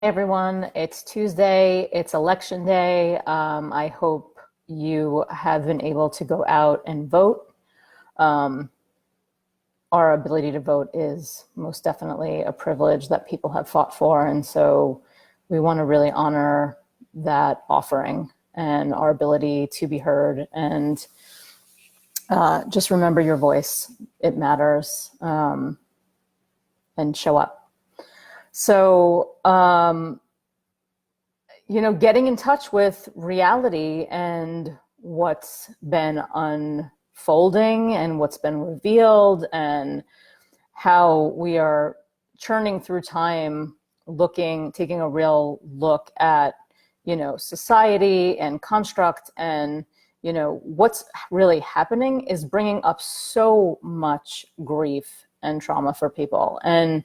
Hey everyone, it's Tuesday, it's election day. I hope you have been able to go out and vote. Um, our ability to vote is most definitely a privilege that people have fought for, and so we want to really honor that offering and our ability to be heard. And just remember your voice, it matters, and show up. So, getting in touch with reality and what's been unfolding and what's been revealed and how we are churning through time, taking a real look at, society and construct and, what's really happening is bringing up so much grief and trauma for people. And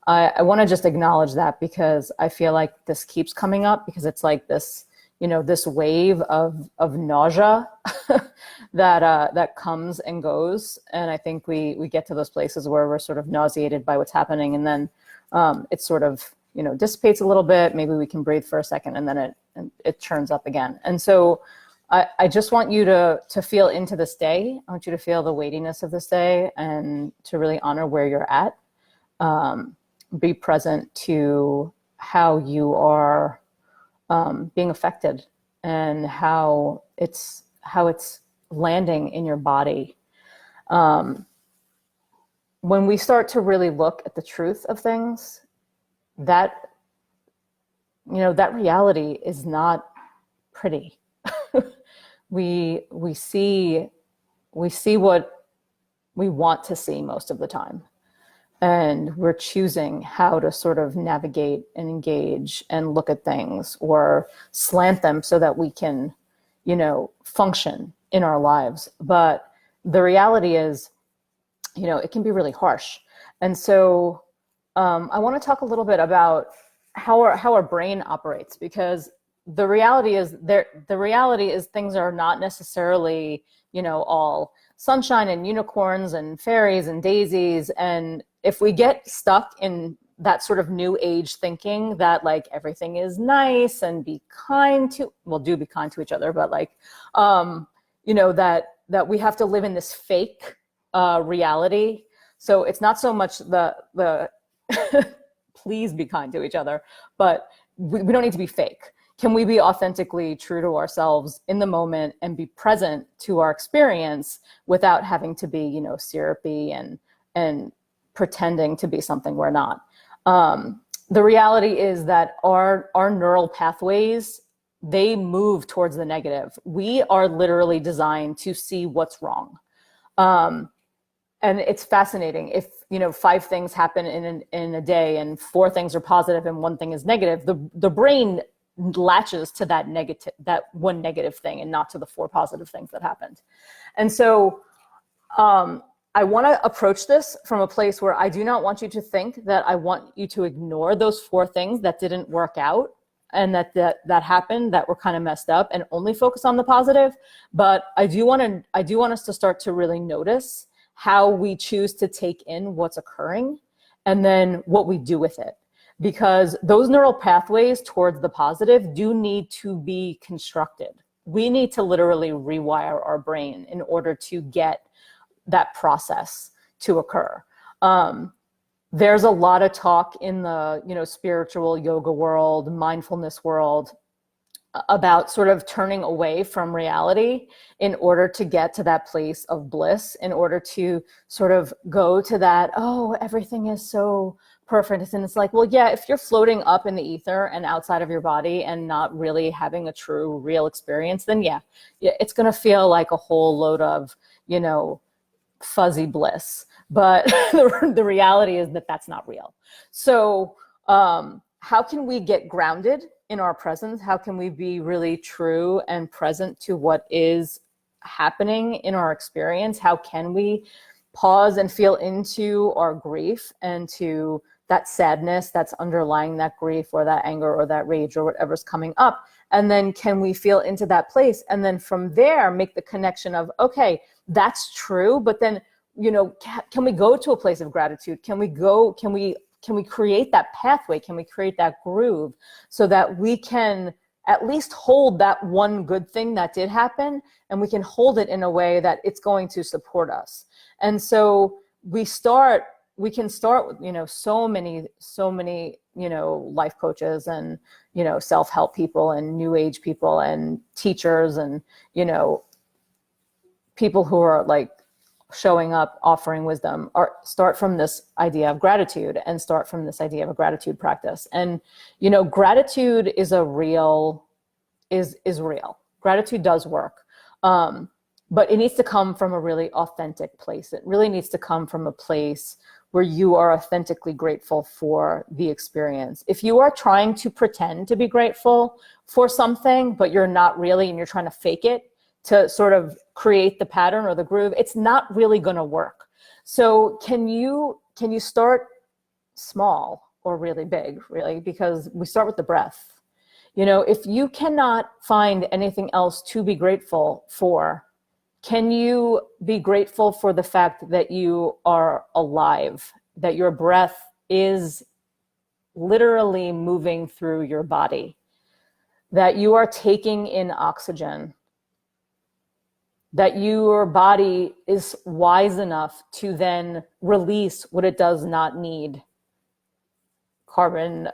I want to just acknowledge that because I feel like this keeps coming up because it's like this, this wave of nausea that comes and goes. And I think we get to those places where we're sort of nauseated by what's happening, and then it sort of dissipates a little bit. Maybe we can breathe for a second, and then it churns up again. And so I just want you to feel into this day. I want you to feel the weightiness of this day and to really honor where you're at. Be present to how you are being affected and how it's landing in your body. When we start to really look at the truth of things, that that reality is not pretty. we see what we want to see most of the time. And we're choosing how to sort of navigate and engage and look at things or slant them so that we can, function in our lives. But the reality is, it can be really harsh. And so I want to talk a little bit about how our brain operates, because the reality is things are not necessarily, all sunshine and unicorns and fairies and daisies. And if we get stuck in that sort of new age thinking that like everything is nice and be kind to each other, but like, that we have to live in this fake reality. So it's not so much the please be kind to each other, but we don't need to be fake. Can we be authentically true to ourselves in the moment and be present to our experience without having to be, syrupy and pretending to be something we're not? The reality is that our neural pathways, they move towards the negative. We are literally designed to see what's wrong. And it's fascinating. If, 5 things happen in a day and 4 things are positive and 1 thing is negative, the brain latches to that one negative thing and not to the 4 positive things that happened. And so I want to approach this from a place where I do not want you to think that I want you to ignore those 4 things that didn't work out and that happened, that were kind of messed up, and only focus on the positive. But I do want us to start to really notice how we choose to take in what's occurring and then what we do with it. Because those neural pathways towards the positive do need to be constructed. We need to literally rewire our brain in order to get that process to occur. There's a lot of talk in the spiritual yoga world, mindfulness world, about sort of turning away from reality in order to get to that place of bliss, in order to sort of go to that, oh, everything is so perfect. And it's like, well, yeah, if you're floating up in the ether and outside of your body and not really having a true, real experience, then yeah, it's going to feel like a whole load of, fuzzy bliss. But the reality is that that's not real. So how can we get grounded in our presence? How can we be really true and present to what is happening in our experience? How can we pause and feel into our grief and to that sadness that's underlying that grief or that anger or that rage or whatever's coming up? And then can we feel into that place? And then from there, make the connection of, okay, that's true. But then, can we go to a place of gratitude? Can we we create that pathway? Can we create that groove so that we can at least hold that one good thing that did happen, and we can hold it in a way that it's going to support us? And so we can start with, so many, life coaches and, self-help people and new age people and teachers and, people who are like showing up, offering wisdom, or start from this idea of gratitude and start from this idea of a gratitude practice. And, gratitude is real. Gratitude does work. But it needs to come from a really authentic place. It really needs to come from a place where you are authentically grateful for the experience. If you are trying to pretend to be grateful for something, but you're not really, and you're trying to fake it to sort of create the pattern or the groove, it's not really going to work. So can you start small or really big, really? Because we start with the breath. If you cannot find anything else to be grateful for, can you be grateful for the fact that you are alive, that your breath is literally moving through your body, that you are taking in oxygen, that your body is wise enough to then release what it does not need? Carbon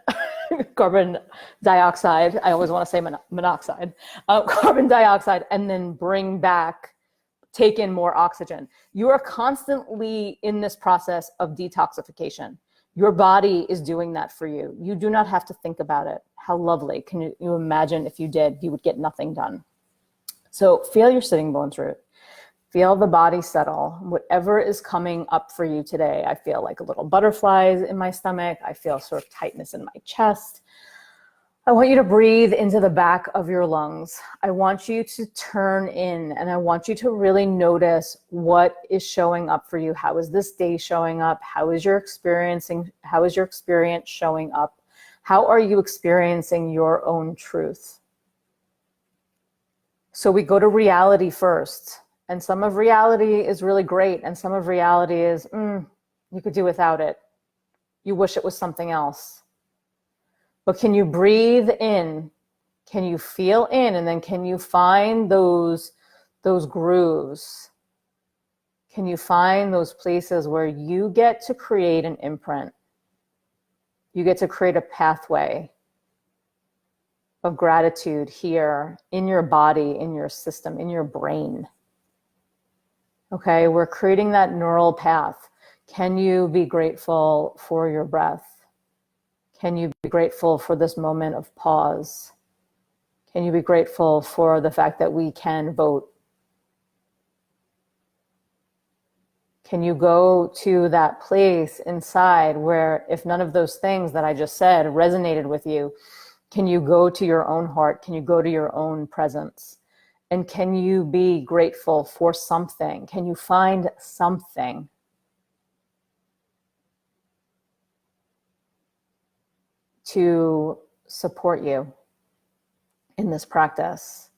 dioxide. I always want to say monoxide. Carbon dioxide, and then take in more oxygen. You are constantly in this process of detoxification. Your body is doing that for you. You do not have to think about it. How lovely. Can you imagine if you did, you would get nothing done. So feel your sitting bones root. Feel the body settle. Whatever is coming up for you today, I feel like a little butterflies in my stomach. I feel sort of tightness in my chest. I want you to breathe into the back of your lungs. I want you to turn in, and I want you to really notice what is showing up for you. How is this day showing up? How is your experience showing up? How are you experiencing your own truth? So we go to reality first, and some of reality is really great, and some of reality is, you could do without it. You wish it was something else. But can you breathe in? Can you feel in? And then can you find those grooves? Can you find those places where you get to create an imprint? You get to create a pathway of gratitude here in your body, in your system, in your brain. Okay, we're creating that neural path. Can you be grateful for your breath? Can you be grateful for this moment of pause? Can you be grateful for the fact that we can vote? Can you go to that place inside where, if none of those things that I just said resonated with you, can you go to your own heart? Can you go to your own presence? And can you be grateful for something? Can you find something to support you in this practice?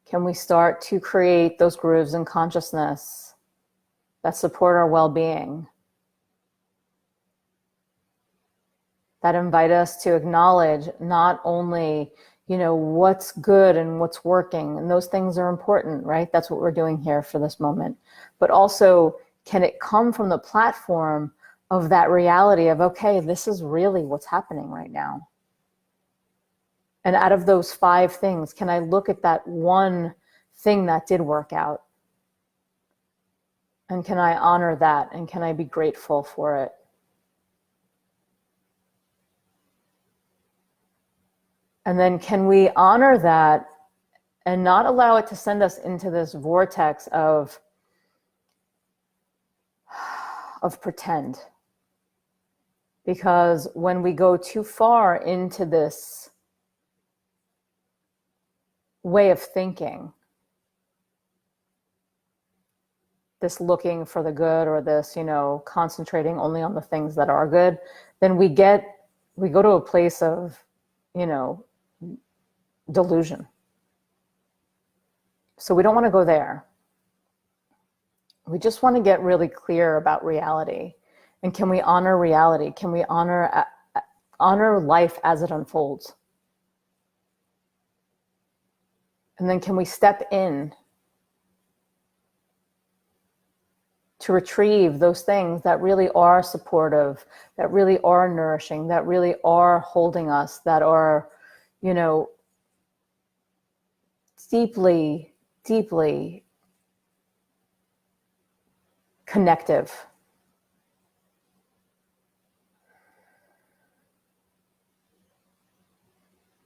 Can we start to create those grooves in consciousness that support our well-being, that invite us to acknowledge not only, what's good and what's working, and those things are important, right? That's what we're doing here for this moment. But also, can it come from the platform of that reality of, okay, this is really what's happening right now? And out of those 5 things, can I look at that one thing that did work out? And can I honor that? And can I be grateful for it? And then can we honor that and not allow it to send us into this vortex of pretend? Because when we go too far into this way of thinking, this looking for the good, or this, concentrating only on the things that are good, then we go to a place of, delusion. So we don't want to go there. We just want to get really clear about reality. And can we honor reality? Can we honor life as it unfolds? And then can we step in to retrieve those things that really are supportive, that really are nourishing, that really are holding us, that are, deeply, deeply connective.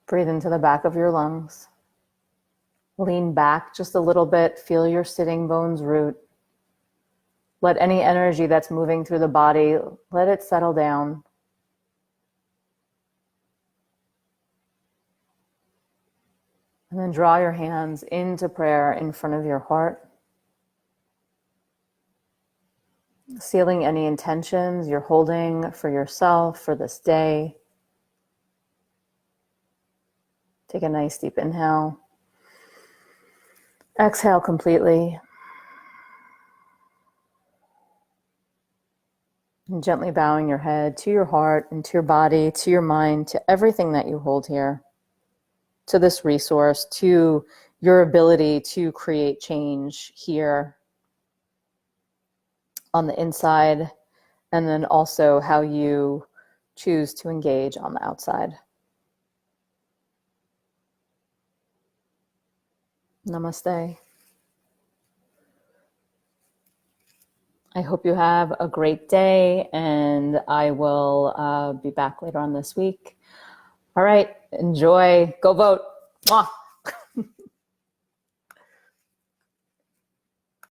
Breathe into the back of your lungs. Lean back just a little bit. Feel your sitting bones root. Let any energy that's moving through the body, let it settle down. And then draw your hands into prayer in front of your heart. Sealing any intentions you're holding for yourself for this day. Take a nice deep inhale. Exhale completely. And gently bowing your head to your heart and to your body, to your mind, to everything that you hold here, to this resource, to your ability to create change here on the inside, and then also how you choose to engage on the outside. Namaste. I hope you have a great day, and I will be back later on this week. All right, enjoy. Go vote. Mwah.